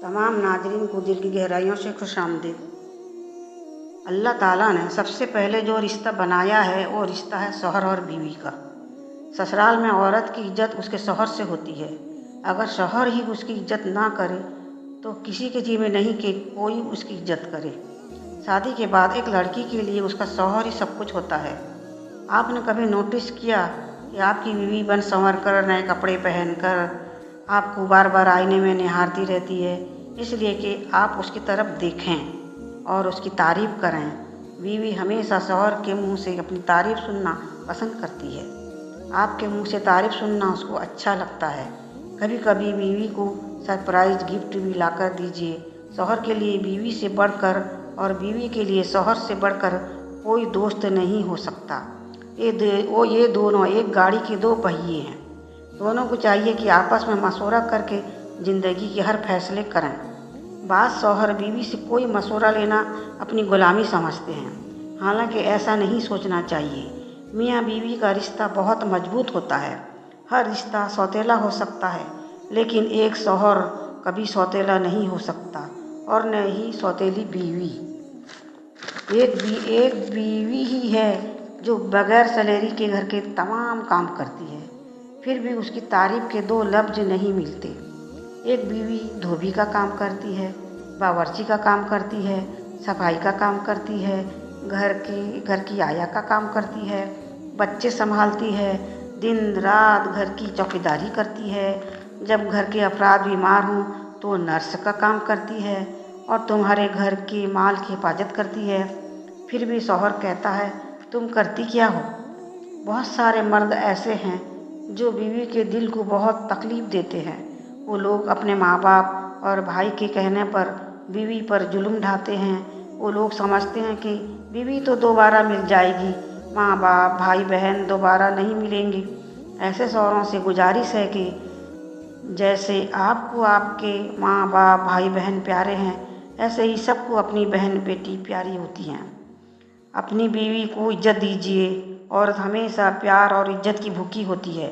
तमाम नाज़रीन को दिल की गहराइयों से खुशामदीद। अल्लाह ताला ने सबसे पहले जो रिश्ता बनाया है वो रिश्ता है शौहर और बीवी का। ससुराल में औरत की इज्जत उसके शौहर से होती है। अगर शौहर ही उसकी इज्जत ना करे तो किसी के जी में नहीं कि कोई उसकी इज्जत करे। शादी के बाद एक लड़की के लिए उसका शौहर ही सब कुछ होता है। आपने कभी नोटिस किया कि आपकी बीवी बन संवर कर नए कपड़े पहनकर आपको बार बार आईने में निहारती रहती है, इसलिए कि आप उसकी तरफ देखें और उसकी तारीफ़ करें। बीवी हमेशा शौहर के मुंह से अपनी तारीफ़ सुनना पसंद करती है। आपके मुंह से तारीफ़ सुनना उसको अच्छा लगता है। कभी कभी बीवी को सरप्राइज गिफ्ट भी लाकर दीजिए। शौहर के लिए बीवी से बढ़कर और बीवी के लिए शौहर से बढ़कर कोई दोस्त नहीं हो सकता। ये दोनों एक गाड़ी के दो पहिए हैं। दोनों को चाहिए कि आपस में मशवरा करके ज़िंदगी के हर फैसले करें। बाज़ शौहर बीवी से कोई मशवरा लेना अपनी गुलामी समझते हैं, हालांकि ऐसा नहीं सोचना चाहिए। मियाँ बीवी का रिश्ता बहुत मजबूत होता है। हर रिश्ता सौतेला हो सकता है, लेकिन एक शौहर कभी सौतेला नहीं हो सकता और न ही सौतेली बीवी। एक बीवी ही है जो बगैर सैलरी के घर के तमाम काम करती है, फिर भी उसकी तारीफ़ के दो लफ्ज़ नहीं मिलते। एक बीवी धोबी का काम करती है, बावर्ची का काम करती है, सफाई का काम करती है, घर की आया का काम करती है, बच्चे संभालती है, दिन रात घर की चौकीदारी करती है। जब घर के अफराद बीमार हों तो नर्स का काम करती है और तुम्हारे घर के माल की हिफाजत करती है। फिर भी शौहर कहता है, तुम करती क्या हो? बहुत सारे मर्द ऐसे हैं जो बीवी के दिल को बहुत तकलीफ़ देते हैं। वो लोग अपने माँ बाप और भाई के कहने पर बीवी पर जुल्म ढाते हैं। वो लोग समझते हैं कि बीवी तो दोबारा मिल जाएगी, माँ बाप भाई बहन दोबारा नहीं मिलेंगे। ऐसे शौहरों से गुजारिश है कि जैसे आपको आपके माँ बाप भाई बहन प्यारे हैं, ऐसे ही सबको अपनी बहन बेटी प्यारी होती हैं। अपनी बीवी को इज्जत दीजिए। औरत हमेशा प्यार और इज्जत की भूखी होती है।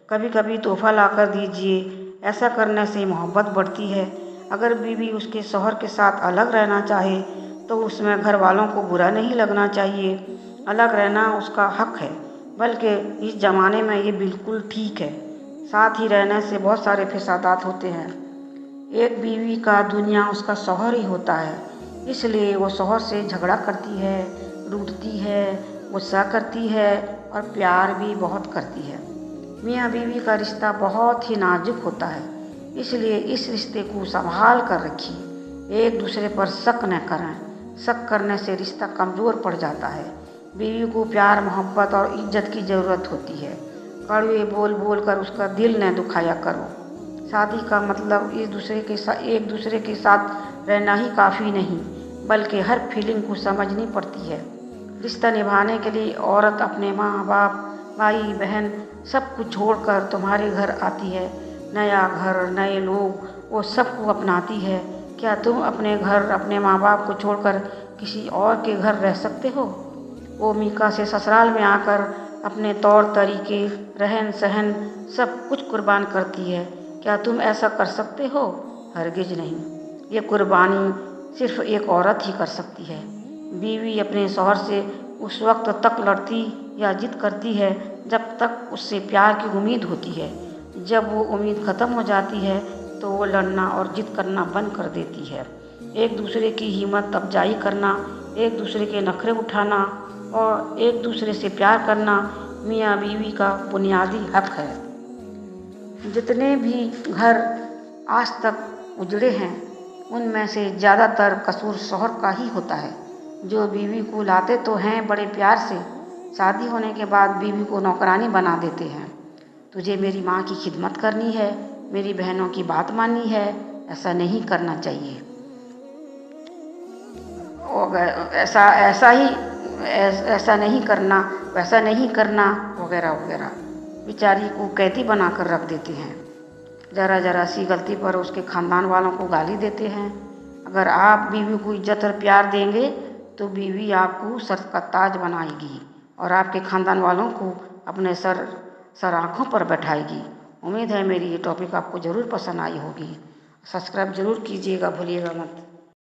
कभी कभी तोहफा लाकर दीजिए, ऐसा करने से मोहब्बत बढ़ती है। अगर बीवी उसके शौहर के साथ अलग रहना चाहे तो उसमें घर वालों को बुरा नहीं लगना चाहिए। अलग रहना उसका हक है, बल्कि इस ज़माने में ये बिल्कुल ठीक है। साथ ही रहने से बहुत सारे फसादात होते हैं। एक बीवी का दुनिया उसका शौहर ही होता है, इसलिए वो शौहर से झगड़ा करती है, रूठती है, गुस्सा करती है और प्यार भी बहुत करती है। मियाँ बीवी का रिश्ता बहुत ही नाजुक होता है, इसलिए इस रिश्ते को संभाल कर रखिए। एक दूसरे पर शक न करें, शक करने से रिश्ता कमज़ोर पड़ जाता है। बीवी को प्यार मोहब्बत और इज्जत की ज़रूरत होती है। कड़वे बोल बोल कर उसका दिल न दुखाया करो। शादी का मतलब एक दूसरे के साथ रहना ही काफ़ी नहीं, बल्कि हर फीलिंग को समझनी पड़ती है। रिश्ता निभाने के लिए औरत अपने माँ बाप भाई बहन सब कुछ छोड़कर तुम्हारे घर आती है। नया घर, नए लोग, वो सबको अपनाती है। क्या तुम अपने घर अपने माँ बाप को छोड़कर किसी और के घर रह सकते हो? वो मीका से ससुराल में आकर अपने तौर तरीके रहन सहन सब कुछ कुर्बान करती है। क्या तुम ऐसा कर सकते हो? हरगिज नहीं। ये कुर्बानी सिर्फ एक औरत ही कर सकती है। बीवी अपने शौहर से उस वक्त तक लड़ती या जिद करती है जब तक उससे प्यार की उम्मीद होती है। जब वो उम्मीद ख़त्म हो जाती है तो वो लड़ना और जिद करना बंद कर देती है। एक दूसरे की हिम्मत अफजाई करना, एक दूसरे के नखरे उठाना और एक दूसरे से प्यार करना मियाँ बीवी का बुनियादी हक है। जितने भी घर आज तक उजड़े हैं, उनमें से ज़्यादातर कसूर शौहर का ही होता है, जो बीवी को लाते तो हैं बड़े प्यार से, शादी होने के बाद बीवी को नौकरानी बना देते हैं। तुझे मेरी माँ की खिदमत करनी है, मेरी बहनों की बात माननी है, ऐसा नहीं करना चाहिए। ऐसा नहीं करना, वैसा नहीं करना वगैरह वगैरह बेचारी को कैदी बनाकर रख देते हैं। ज़रा ज़रा सी गलती पर उसके ख़ानदान वालों को गाली देते हैं। अगर आप बीवी को इज्जत और प्यार देंगे तो बीवी आपको सर का ताज बनाएगी और आपके ख़ानदान वालों को अपने सर आँखों पर बैठाएगी। उम्मीद है मेरी ये टॉपिक आपको ज़रूर पसंद आई होगी। सब्सक्राइब ज़रूर कीजिएगा, भूलिएगा मत।